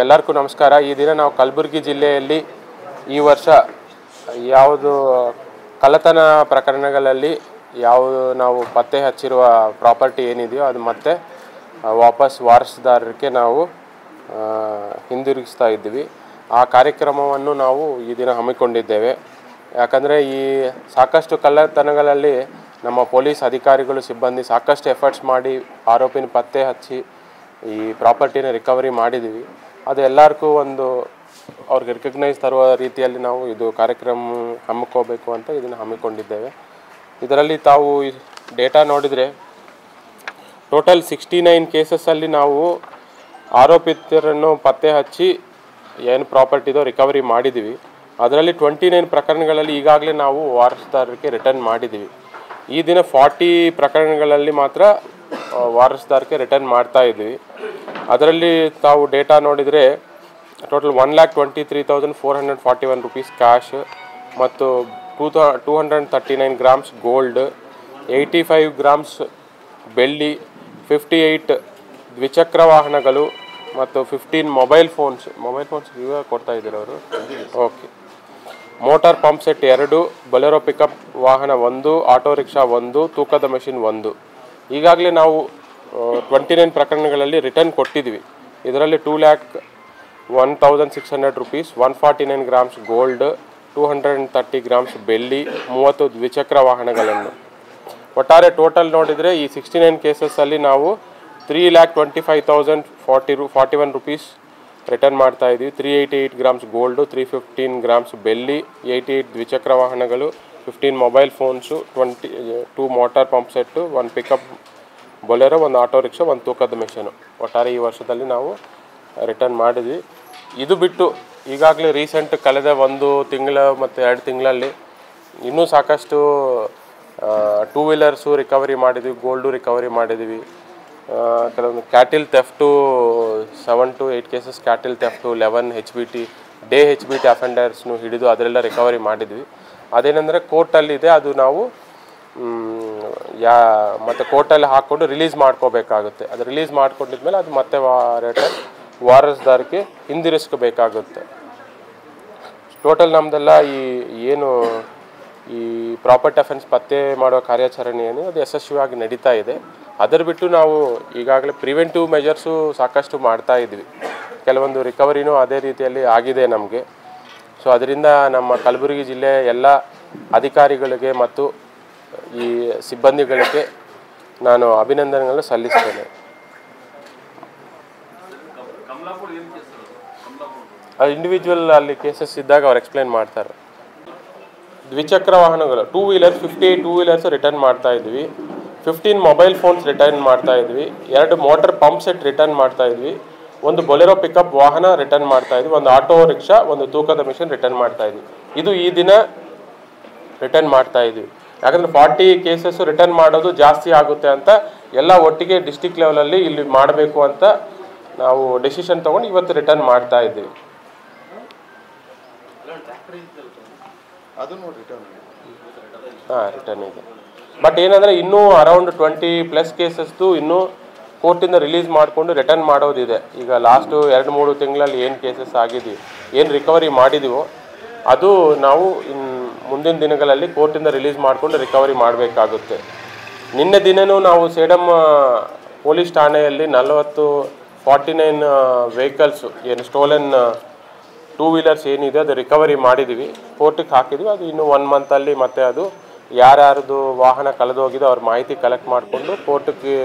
ಎಲ್ಲರಿಗೂ ನಮಸ್ಕಾರ. ಈ ದಿನ ನಾವು ಕಲಬುರಗಿ ಜಿಲ್ಲೆಯಲ್ಲಿ ಈ ವರ್ಷ ಯಾವುದು ಕಳ್ಳತನ ಪ್ರಕರಣಗಳಲ್ಲಿ ಯಾವುದು ನಾವು ಪತ್ತೆ ಹಚ್ಚಿರುವ ಪ್ರಾಪರ್ಟಿ ಏನಿದೆಯೋ ಅದು ಮತ್ತೆ ವಾಪಸ್ ವಾರಸುದಾರರಿಗೆ ನಾವು ಹಿಂದಿರುಗಿಸ್ತಾ ಇದ್ದೀವಿ. ಆ ಕಾರ್ಯಕ್ರಮವನ್ನು ನಾವು ಈ ದಿನ ಹಮ್ಮಿಕೊಂಡಿದ್ದೇವೆ. ಯಾಕಂದರೆ ಈ ಸಾಕಷ್ಟು ಕಳ್ಳತನಗಳಲ್ಲಿ ನಮ್ಮ ಪೊಲೀಸ್ ಅಧಿಕಾರಿಗಳು ಸಿಬ್ಬಂದಿ ಸಾಕಷ್ಟು ಎಫರ್ಟ್ಸ್ ಮಾಡಿ ಆರೋಪಿನ ಪತ್ತೆ ಹಚ್ಚಿ ಈ ಪ್ರಾಪರ್ಟಿನ ರಿಕವರಿ ಮಾಡಿದ್ದೀವಿ. ಅದು ಎಲ್ಲರಿಗೂ ಒಂದು ಅವ್ರಿಗೆ ರಿಕಗ್ನೈಸ್ ತರುವ ರೀತಿಯಲ್ಲಿ ನಾವು ಇದು ಕಾರ್ಯಕ್ರಮ ಹಮ್ಮಿಕೋಬೇಕು ಅಂತ ಇದನ್ನು ಹಮ್ಮಿಕೊಂಡಿದ್ದೇವೆ. ಇದರಲ್ಲಿ ತಾವು ಡೇಟಾ ನೋಡಿದರೆ ಟೋಟಲ್ 69 ಕೇಸಸ್ಸಲ್ಲಿ ನಾವು ಆರೋಪಿತರನ್ನು ಪತ್ತೆ ಹಚ್ಚಿ ಏನು ಪ್ರಾಪರ್ಟಿದೋ ರಿಕವರಿ ಮಾಡಿದ್ದೀವಿ. ಅದರಲ್ಲಿ 29 ಪ್ರಕರಣಗಳಲ್ಲಿ ಈಗಾಗಲೇ ನಾವು ವಾರಸುದಾರರಿಗೆ ರಿಟರ್ನ್ ಮಾಡಿದ್ದೀವಿ. ಈ ದಿನ 40 ಪ್ರಕರಣಗಳಲ್ಲಿ ಮಾತ್ರ ವಾರಸುದಾರರಿಗೆ ರಿಟರ್ನ್ ಮಾಡ್ತಾ ಇದ್ದೀವಿ. ಅದರಲ್ಲಿ ತಾವು ಡೇಟಾ ನೋಡಿದರೆ ಟೋಟಲ್ 1,23,441 ರೂಪೀಸ್ ಕ್ಯಾಶ್ ಮತ್ತು 239 ಗ್ರಾಮ್ಸ್ ಗೋಲ್ಡ್, 85 ಗ್ರಾಮ್ಸ್ ಬೆಳ್ಳಿ, 58 ದ್ವಿಚಕ್ರ ವಾಹನಗಳು ಮತ್ತು 15 ಮೊಬೈಲ್ ಫೋನ್ಸ್ ಇವಾಗ ಕೊಡ್ತಾ ಇದ್ದಾರೆ ಅವರು. Okay, motor pump set 2, Bolero pickup ವಾಹನ 1, ಆಟೋ ರಿಕ್ಷಾ 1, ತೂಕದ ಮೆಷಿನ್ 1. ಈಗಾಗಲೇ ನಾವು 29 ಪ್ರಕರಣಗಳಲ್ಲಿ ರಿಟರ್ನ್ ಕೊಟ್ಟಿದ್ವಿ. ಇದರಲ್ಲಿ 2,01,600 ರೂಪೀಸ್, 149 ಗ್ರಾಮ್ಸ್ ಗೋಲ್ಡ್, 230 ಗ್ರಾಮ್ಸ್ ಬೆಳ್ಳಿ, 30 ದ್ವಿಚಕ್ರ ವಾಹನಗಳನ್ನು. ಒಟ್ಟಾರೆ ಟೋಟಲ್ ನೋಡಿದರೆ ಈ 69 ಕೇಸಸ್ಸಲ್ಲಿ ನಾವು 3,25,041 ರೂಪೀಸ್ ರಿಟರ್ನ್ ಮಾಡ್ತಾ ಇದ್ವಿ. 388 ಗ್ರಾಮ್ಸ್ ಗೋಲ್ಡು, 315 ಗ್ರಾಮ್ಸ್ ಬೆಳ್ಳಿ, 88 ದ್ವಿಚಕ್ರ ವಾಹನಗಳು, 15 mobile phones, 2 motor pump set, 1 pickup Bolero, 1 auto rickshaw, 1 ತೂಕದ ಮೆಷಿನು. ಒಟ್ಟಾರೆ ಈ ವರ್ಷದಲ್ಲಿ ನಾವು ರಿಟರ್ನ್ ಮಾಡಿದ್ವಿ. ಇದು ಬಿಟ್ಟು ಈಗಾಗಲೇ ರೀಸೆಂಟ್ ಕಳೆದ 1 ತಿಂಗಳ ಮತ್ತು 2 ತಿಂಗಳಲ್ಲಿ ಇನ್ನೂ ಸಾಕಷ್ಟು 2 ವೀಲರ್ಸು ರಿಕವರಿ ಮಾಡಿದ್ವಿ, ಗೋಲ್ಡು ರಿಕವರಿ ಮಾಡಿದ್ವಿ. ಕೆಲವೊಂದು cattle theft 7 to 8 cases cattle theft, 11 HBT day HBT ಅಫೆಂಡರ್ಸ್ನು ಹಿಡಿದು ಅದರೆಲ್ಲ ರಿಕವರಿ ಮಾಡಿದ್ವಿ. ಅದೇನೆಂದರೆ ಕೋರ್ಟಲ್ಲಿದೆ, ಅದು ನಾವು ಮತ್ತು ಕೋರ್ಟಲ್ಲಿ ಹಾಕ್ಕೊಂಡು ರಿಲೀಸ್ ಮಾಡ್ಕೋಬೇಕಾಗುತ್ತೆ. ಅದು ರಿಲೀಸ್ ಮಾಡ್ಕೊಂಡಿದ್ಮೇಲೆ ಅದು ಮತ್ತೆ ರಿಟರ್ನ್ ವಾರಸುದಾರಕ್ಕೆ ಹಿಂದಿರಿಸ್ಕೋಬೇಕಾಗುತ್ತೆ. ಟೋಟಲ್ ನಮ್ಮದೆಲ್ಲ ಏನು ಈ ಪ್ರಾಪರ್ಟಿ ಅಫೆನ್ಸ್ ಪತ್ತೆ ಮಾಡೋ ಕಾರ್ಯಾಚರಣೆ ಏನು ಅದು ಯಶಸ್ವಿಯಾಗಿ ನಡೀತಾ ಇದೆ. ಅದರ ಬಿಟ್ಟು ನಾವು ಈಗಾಗಲೇ ಪ್ರಿವೆಂಟಿವ್ ಮೆಜರ್ಸು ಸಾಕಷ್ಟು ಮಾಡ್ತಾ ಇದ್ವಿ. ಕೆಲವೊಂದು ರಿಕವರಿನೂ ಅದೇ ರೀತಿಯಲ್ಲಿ ಆಗಿದೆ ನಮಗೆ. ಸೊ ಅದರಿಂದ ನಮ್ಮ ಕಲಬುರಗಿ ಜಿಲ್ಲೆಯ ಎಲ್ಲ ಅಧಿಕಾರಿಗಳಿಗೆ ಮತ್ತು ಈ ಸಿಬ್ಬಂದಿಗಳಿಗೆ ನಾನು ಅಭಿನಂದನೆಗಳನ್ನು ಸಲ್ಲಿಸ್ತೇನೆ. ಅದು ಇಂಡಿವಿಜುವಲ್ ಅಲ್ಲಿ ಕೇಸಸ್ ಇದ್ದಾಗ ಅವ್ರು ಎಕ್ಸ್ಪ್ಲೇನ್ ಮಾಡ್ತಾರೆ. ದ್ವಿಚಕ್ರ ವಾಹನಗಳು 2 ವೀಲರ್ 58 2 ವೀಲರ್ಸ್ ರಿಟರ್ನ್ ಮಾಡ್ತಾ ಇದ್ವಿ, 15 ಮೊಬೈಲ್ ಫೋನ್ಸ್ ರಿಟರ್ನ್ ಮಾಡ್ತಾ ಇದ್ವಿ, 2 ಮೋಟರ್ ಪಂಪ್ ಸೆಟ್ ರಿಟರ್ನ್ ಮಾಡ್ತಾ ಇದ್ವಿ, 1 ಬೊಲೆರೋ ಪಿಕಪ್ ವಾಹನ ರಿಟರ್ನ್ ಮಾಡ್ತಾ ಇದ್ವಿ, 1 ಆಟೋ ರಿಕ್ಷಾ, 1 ತೂಕದ ಮಿಷನ್ ರಿಟರ್ನ್ ಮಾಡ್ತಾ ಇದ್ವಿ. ಇದು ಈ ದಿನ ರಿಟರ್ನ್ ಮಾಡ್ತಾ ಇದ್ವಿ. ಯಾಕಂದರೆ 40 ಕೇಸಸ್ಸು ರಿಟರ್ನ್ ಮಾಡೋದು ಜಾಸ್ತಿ ಆಗುತ್ತೆ ಅಂತ ಎಲ್ಲ ಒಟ್ಟಿಗೆ ಡಿಸ್ಟಿಕ್ ಲೆವೆಲಲ್ಲಿ ಇಲ್ಲಿ ಮಾಡಬೇಕು ಅಂತ ನಾವು ಡೆಸಿಷನ್ ತೊಗೊಂಡು ಇವತ್ತು ರಿಟರ್ನ್ ಮಾಡ್ತಾ ಇದ್ದೀವಿ. ರಿಟರ್ನ್ ಇದೆ. ಬಟ್ ಏನಂದರೆ ಇನ್ನೂ ಅರೌಂಡ್ 20+ ಕೇಸಸ್ದು ಇನ್ನೂ ಕೋರ್ಟಿಂದ ರಿಲೀಸ್ ಮಾಡಿಕೊಂಡು ರಿಟರ್ನ್ ಮಾಡೋದಿದೆ. ಈಗ ಲಾಸ್ಟು 2-3 ತಿಂಗಳಲ್ಲಿ ಏನು ಕೇಸಸ್ ಆಗಿದ್ದೀವಿ, ಏನು ರಿಕವರಿ ಮಾಡಿದ್ದೀವೋ ಅದು ನಾವು ಮುಂದಿನ ದಿನಗಳಲ್ಲಿ ಕೋರ್ಟಿಂದ ರಿಲೀಸ್ ಮಾಡಿಕೊಂಡು ರಿಕವರಿ ಮಾಡಬೇಕಾಗುತ್ತೆ. ನಿನ್ನೆ ದಿನವೂ ನಾವು ಸೇಡಮ್ ಪೊಲೀಸ್ ಠಾಣೆಯಲ್ಲಿ 49 ವೆಹಿಕಲ್ಸು ಏನು ಸ್ಟೋಲನ್ 2 ವೀಲರ್ಸ್ ಏನಿದೆ ಅದು ರಿಕವರಿ ಮಾಡಿದ್ದೀವಿ, ಕೋರ್ಟಿಗೆ ಹಾಕಿದ್ವಿ. ಅದು ಇನ್ನೂ 1 ಮಂತಲ್ಲಿ ಮತ್ತೆ ಅದು ಯಾರ್ಯಾರ್ದು ವಾಹನ ಕಳೆದೋಗಿದೆ ಅವ್ರ ಮಾಹಿತಿ ಕಲೆಕ್ಟ್ ಮಾಡಿಕೊಂಡು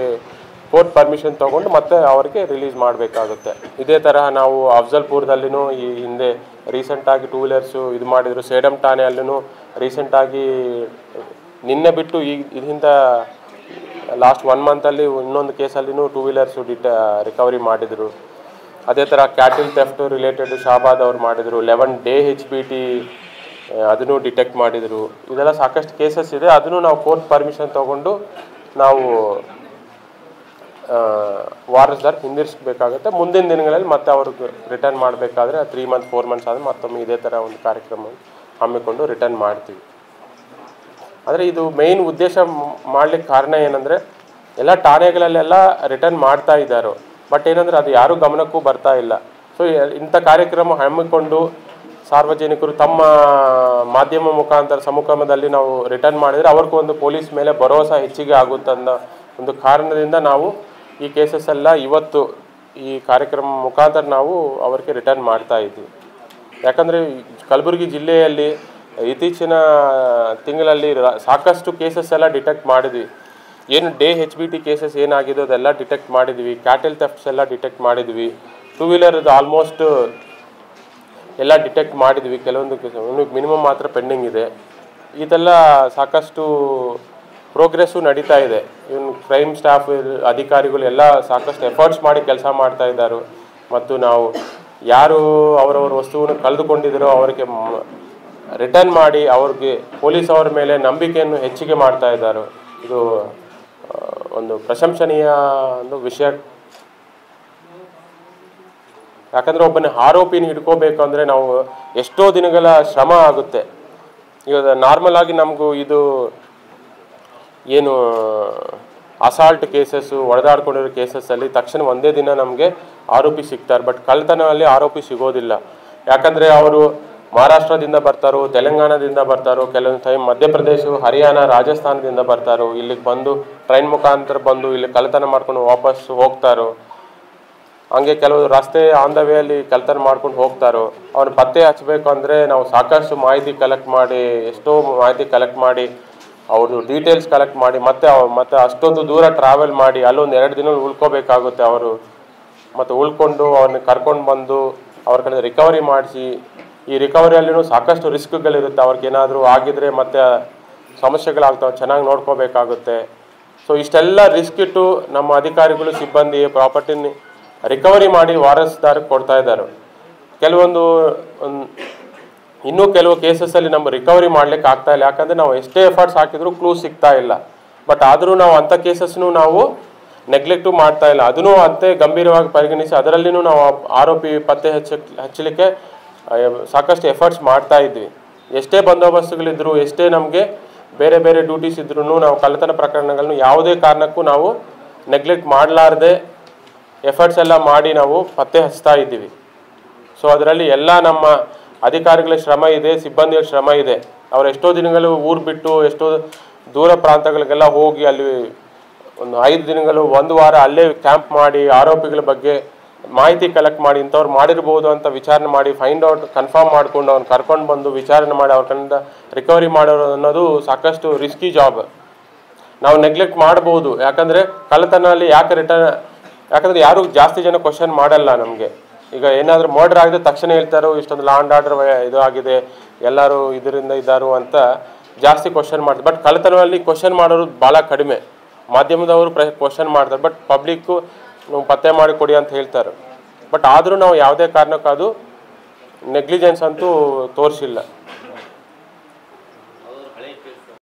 ಕೋರ್ಟ್ ಪರ್ಮಿಷನ್ ತೊಗೊಂಡು ಮತ್ತೆ ಅವರಿಗೆ ರಿಲೀಸ್ ಮಾಡಬೇಕಾಗುತ್ತೆ. ಇದೇ ತರಹ ನಾವು ಅಫ್ಜಲ್ಪುರದಲ್ಲಿನೂ ಈ ಹಿಂದೆ ರೀಸೆಂಟಾಗಿ 2 ವೀಲರ್ಸು ಇದು ಮಾಡಿದರು. ಸೇಡಮ್ ಠಾಣೆಯಲ್ಲೂ ರೀಸೆಂಟಾಗಿ ನಿನ್ನೆ ಬಿಟ್ಟು ಇದರಿಂದ ಲಾಸ್ಟ್ 1 ಮಂತಲ್ಲಿ ಇನ್ನೊಂದು ಕೇಸಲ್ಲಿನೂ 2 ವೀಲರ್ಸು ರಿಕವರಿ ಮಾಡಿದರು. ಅದೇ ಥರ ಕ್ಯಾಟಿಲ್ ಥೆಫ್ಟು ರಿಲೇಟೆಡ್ ಶಾಬಾದ್ ಅವ್ರು ಮಾಡಿದರು. 11 ಡೇ HBT ಅದನ್ನು ಡಿಟೆಕ್ಟ್ ಮಾಡಿದರು. ಇದೆಲ್ಲ ಸಾಕಷ್ಟು ಕೇಸಸ್ ಇದೆ. ಅದನ್ನು ನಾವು ಕೋರ್ಟ್ ಪರ್ಮಿಷನ್ ತೊಗೊಂಡು ನಾವು ವಾರಸುದಾರ ಹಿಂದಿರಿಸಬೇಕಾಗುತ್ತೆ. ಮುಂದಿನ ದಿನಗಳಲ್ಲಿ ಮತ್ತೆ ಅವ್ರಿಗೆ ರಿಟರ್ನ್ ಮಾಡಬೇಕಾದ್ರೆ 3 months 4 months ಆದರೆ ಮತ್ತೊಮ್ಮೆ ಇದೇ ಥರ ಒಂದು ಕಾರ್ಯಕ್ರಮ ಹಮ್ಮಿಕೊಂಡು ರಿಟರ್ನ್ ಮಾಡ್ತೀವಿ. ಆದರೆ ಇದು ಮೇಯ್ನ್ ಉದ್ದೇಶ ಮಾಡಲಿಕ್ಕೆ ಕಾರಣ ಏನಂದರೆ ಎಲ್ಲ ಠಾಣೆಗಳಲ್ಲೆಲ್ಲ ರಿಟರ್ನ್ ಮಾಡ್ತಾ ಇದ್ದಾರೋ, ಬಟ್ ಏನಂದರೆ ಅದು ಯಾರೂ ಗಮನಕ್ಕೂ ಬರ್ತಾ ಇಲ್ಲ. ಸೊ ಇಂಥ ಕಾರ್ಯಕ್ರಮ ಹಮ್ಮಿಕೊಂಡು ಸಾರ್ವಜನಿಕರು ತಮ್ಮ ಮಾಧ್ಯಮ ಮುಖಾಂತರ ಸಮ್ಮುಖದಲ್ಲಿ ನಾವು ರಿಟರ್ನ್ ಮಾಡಿದರೆ ಅವ್ರಿಗೂ ಒಂದು ಪೊಲೀಸ್ ಮೇಲೆ ಭರೋಸಾ ಹೆಚ್ಚಿಗೆ ಆಗುತ್ತೆ ಅನ್ನೋ ಒಂದು ಕಾರಣದಿಂದ ನಾವು ಈ ಕೇಸಸ್ ಎಲ್ಲ ಇವತ್ತು ಈ ಕಾರ್ಯಕ್ರಮ ಮುಖಾಂತರ ನಾವು ಅವ್ರಿಗೆ ರಿಟರ್ನ್ ಮಾಡ್ತಾ ಇದ್ವಿ. ಯಾಕಂದರೆ ಕಲಬುರಗಿ ಜಿಲ್ಲೆಯಲ್ಲಿ ಇತ್ತೀಚಿನ ತಿಂಗಳಲ್ಲಿ ಸಾಕಷ್ಟು ಕೇಸಸ್ ಎಲ್ಲ ಡಿಟೆಕ್ಟ್ ಮಾಡಿದ್ವಿ. ಏನು ಡೇ HBT ಕೇಸಸ್ ಏನಾಗಿದೆ ಅದೆಲ್ಲ ಡಿಟೆಕ್ಟ್ ಮಾಡಿದ್ವಿ. ಕ್ಯಾಟಲ್ ಥೆಫ್ಟ್ಸ್ ಎಲ್ಲ ಡಿಟೆಕ್ಟ್ ಮಾಡಿದ್ವಿ. 2 ವೀಲರ್ದು ಆಲ್ಮೋಸ್ಟ್ ಎಲ್ಲ ಡಿಟೆಕ್ಟ್ ಮಾಡಿದ್ವಿ. ಕೆಲವೊಂದು ಕೇಸ್ ಮಿನಿಮಮ್ ಮಾತ್ರ ಪೆಂಡಿಂಗ್ ಇದೆ. ಇದೆಲ್ಲ ಸಾಕಷ್ಟು ಪ್ರೋಗ್ರೆಸ್ಸು ನಡೀತಾ ಇದೆ. ಇವನು ಕ್ರೈಮ್ ಸ್ಟಾಫ್ ಅಧಿಕಾರಿಗಳು ಎಲ್ಲ ಸಾಕಷ್ಟು ಎಫರ್ಟ್ಸ್ ಮಾಡಿ ಕೆಲಸ ಮಾಡ್ತಾ ಇದ್ದಾರೆ. ಮತ್ತು ನಾವು ಯಾರು ಅವರವ್ರ ವಸ್ತುವನ್ನು ಕಳೆದುಕೊಂಡಿದ್ದಾರೋ ಅವರಿಗೆ ರಿಟರ್ನ್ ಮಾಡಿ ಅವ್ರಿಗೆ ಪೊಲೀಸ್ ಅವರ ಮೇಲೆ ನಂಬಿಕೆಯನ್ನು ಹೆಚ್ಚಿಗೆ ಮಾಡ್ತಾ ಇದ್ದಾರೆ. ಇದು ಒಂದು ಪ್ರಶಂಸನೀಯ ಒಂದು ವಿಷಯ. ಯಾಕಂದರೆ ಒಬ್ಬನ ಆರೋಪಿನ ಹಿಡ್ಕೋಬೇಕು ಅಂದರೆ ನಾವು ಎಷ್ಟೋ ದಿನಗಳ ಶ್ರಮ ಆಗುತ್ತೆ. ಈಗ ನಾರ್ಮಲ್ ಆಗಿ ನಮಗೂ ಇದು ಏನು ಅಸಾಲ್ಟ್ ಕೇಸಸ್ಸು ಹೊಡೆದಾಡ್ಕೊಂಡಿರೋ ಕೇಸಸ್ಸಲ್ಲಿ ತಕ್ಷಣ ಒಂದೇ ದಿನ ನಮಗೆ ಆರೋಪಿ ಸಿಗ್ತಾರೆ. ಬಟ್ ಕಳ್ಳತನದಲ್ಲಿ ಆರೋಪಿ ಸಿಗೋದಿಲ್ಲ. ಯಾಕಂದರೆ ಅವರು ಮಹಾರಾಷ್ಟ್ರದಿಂದ ಬರ್ತಾರೋ, ತೆಲಂಗಾಣದಿಂದ ಬರ್ತಾರೋ, ಕೆಲವೊಂದು ಟೈಮ್ ಮಧ್ಯಪ್ರದೇಶ, ಹರಿಯಾಣ, ರಾಜಸ್ಥಾನದಿಂದ ಬರ್ತಾರೋ, ಇಲ್ಲಿಗೆ ಬಂದು ಟ್ರೈನ್ ಮುಖಾಂತರ ಬಂದು ಇಲ್ಲಿ ಕಳ್ಳತನ ಮಾಡ್ಕೊಂಡು ವಾಪಸ್ ಹೋಗ್ತಾರೋ. ಹಂಗೆ ಕೆಲವು ರಸ್ತೆ ಆನ್ ದ ವೇಯಲ್ಲಿ ಕಳ್ಳತನ ಮಾಡ್ಕೊಂಡು ಹೋಗ್ತಾರೋ. ಅವ್ರು ಪತ್ತೆ ಹಚ್ಚಬೇಕು ಅಂದರೆ ನಾವು ಸಾಕಷ್ಟು ಮಾಹಿತಿ ಕಲೆಕ್ಟ್ ಮಾಡಿ, ಎಷ್ಟೋ ಮಾಹಿತಿ ಕಲೆಕ್ಟ್ ಮಾಡಿ, ಅವ್ರದ್ದು ಡೀಟೇಲ್ಸ್ ಕಲೆಕ್ಟ್ ಮಾಡಿ ಮತ್ತೆ ಅಷ್ಟೊಂದು ದೂರ ಟ್ರಾವೆಲ್ ಮಾಡಿ ಅಲ್ಲೊಂದು 2 ದಿನ ಉಳ್ಕೋಬೇಕಾಗುತ್ತೆ ಅವರು. ಮತ್ತು ಉಳ್ಕೊಂಡು ಅವ್ರನ್ನ ಕರ್ಕೊಂಡು ಬಂದು ಅವ್ರ ಕಡೆ ರಿಕವರಿ ಮಾಡಿಸಿ, ಈ ರಿಕವರಿಯಲ್ಲಿನೂ ಸಾಕಷ್ಟು ರಿಸ್ಕ್ಗಳಿರುತ್ತೆ. ಅವ್ರಿಗೇನಾದರೂ ಆಗಿದ್ರೆ ಮತ್ತೆ ಸಮಸ್ಯೆಗಳಾಗ್ತವೆ, ಚೆನ್ನಾಗಿ ನೋಡ್ಕೋಬೇಕಾಗುತ್ತೆ. ಸೊ ಇಷ್ಟೆಲ್ಲ ರಿಸ್ಕ್ ಇಟ್ಟು ನಮ್ಮ ಅಧಿಕಾರಿಗಳು ಸಿಬ್ಬಂದಿ ಪ್ರಾಪರ್ಟಿನ ರಿಕವರಿ ಮಾಡಿ ವಾರಸ್ದಾರಕ್ಕೆ ಕೊಡ್ತಾ ಇದ್ದಾರೆ. ಇನ್ನೂ ಕೆಲವು ಕೇಸಸ್ಸಲ್ಲಿ ನಮ್ಮ ರಿಕವರಿ ಮಾಡ್ಲಿಕ್ಕೆ ಆಗ್ತಾ ಇಲ್ಲ. ಯಾಕಂದರೆ ನಾವು ಎಷ್ಟೇ ಎಫರ್ಟ್ಸ್ ಹಾಕಿದ್ರೂ ಕ್ಲೂ ಸಿಗ್ತಾ ಇಲ್ಲ. ಬಟ್ ಆದರೂ ನಾವು ಅಂಥ ಕೇಸಸ್ನು ನಾವು ನೆಗ್ಲೆಕ್ಟು ಮಾಡ್ತಾ ಇಲ್ಲ. ಅದನ್ನು ಅಂತೆ ಗಂಭೀರವಾಗಿ ಪರಿಗಣಿಸಿ ಅದರಲ್ಲಿನೂ ನಾವು ಆರೋಪಿ ಪತ್ತೆ ಹಚ್ಚಲಿಕ್ಕೆ ಸಾಕಷ್ಟು ಎಫರ್ಟ್ಸ್ ಮಾಡ್ತಾ ಇದ್ವಿ. ಎಷ್ಟೇ ಬಂದೋಬಸ್ತುಗಳಿದ್ರು, ಎಷ್ಟೇ ನಮಗೆ ಬೇರೆ ಬೇರೆ ಡ್ಯೂಟೀಸ್ ಇದ್ರೂ ನಾವು ಕಳ್ಳತನ ಪ್ರಕರಣಗಳನ್ನು ಯಾವುದೇ ಕಾರಣಕ್ಕೂ ನಾವು ನೆಗ್ಲೆಕ್ಟ್ ಮಾಡಲಾರ್ದೆ ಎಫರ್ಟ್ಸ್ ಎಲ್ಲ ಮಾಡಿ ನಾವು ಪತ್ತೆ ಹಚ್ತಾ ಇದ್ದೀವಿ. ಸೊ ಅದರಲ್ಲಿ ಎಲ್ಲ ನಮ್ಮ ಅಧಿಕಾರಿಗಳ ಶ್ರಮ ಇದೆ, ಸಿಬ್ಬಂದಿಯ ಶ್ರಮ ಇದೆ. ಅವರು ಎಷ್ಟೋ ದಿನಗಳು ಊರು ಬಿಟ್ಟು ಎಷ್ಟೋ ದೂರ ಪ್ರಾಂತಗಳಿಗೆಲ್ಲ ಹೋಗಿ ಅಲ್ಲಿ ಒಂದು 5 ದಿನಗಳು 1 ವಾರ ಅಲ್ಲೇ ಕ್ಯಾಂಪ್ ಮಾಡಿ ಆರೋಪಿಗಳ ಬಗ್ಗೆ ಮಾಹಿತಿ ಕಲೆಕ್ಟ್ ಮಾಡಿ ಇಂಥವ್ರು ಮಾಡಿರ್ಬೋದು ಅಂತ ವಿಚಾರಣೆ ಮಾಡಿ ಫೈಂಡ್ ಔಟ್ ಕನ್ಫರ್ಮ್ ಮಾಡಿಕೊಂಡು ಅವ್ನು ಕರ್ಕೊಂಡು ಬಂದು ವಿಚಾರಣೆ ಮಾಡಿ ಅವ್ರ ಕಡೆಯಿಂದ ರಿಕವರಿ ಮಾಡೋದು ಅನ್ನೋದು ಸಾಕಷ್ಟು ರಿಸ್ಕಿ ಜಾಬ್. ನಾವು ನೆಗ್ಲೆಕ್ಟ್ ಮಾಡ್ಬೋದು. ಯಾಕಂದರೆ ಕಳ್ಳತನಲ್ಲಿ ಯಾಕಂದರೆ ಯಾರು ಜಾಸ್ತಿ ಜನ ಕ್ವಶನ್ ಮಾಡಲ್ಲ ನಮಗೆ. ಈಗ ಏನಾದರೂ ಮರ್ಡರ್ ಆಗಿದೆ ತಕ್ಷಣ ಹೇಳ್ತಾರೋ ಇಷ್ಟೊಂದು ಲಾ ಆ್ಯಂಡ್ ಆರ್ಡರ್ ಇದು ಆಗಿದೆ, ಎಲ್ಲರೂ ಇದರಿಂದ ಇದ್ದಾರು ಅಂತ ಜಾಸ್ತಿ ಕ್ವಶನ್ ಮಾಡ್ತಾರೆ. ಬಟ್ ಕಳ್ಳತನದಲ್ಲಿ ಕ್ವಶನ್ ಮಾಡೋರು ಭಾಳ ಕಡಿಮೆ. ಮಾಧ್ಯಮದವರು ಕ್ವಶನ್ ಮಾಡ್ತಾರೆ, ಬಟ್ ಪಬ್ಲಿಕ್ಕು ಪತ್ತೆ ಮಾಡಿ ಕೊಡಿ ಅಂತ ಹೇಳ್ತಾರೆ. ಬಟ್ ಆದರೂ ನಾವು ಯಾವುದೇ ಕಾರಣಕ್ಕೂ ಅದು ನೆಗ್ಲಿಜೆನ್ಸ್ ಅಂತೂ ತೋರಿಸಿಲ್ಲ.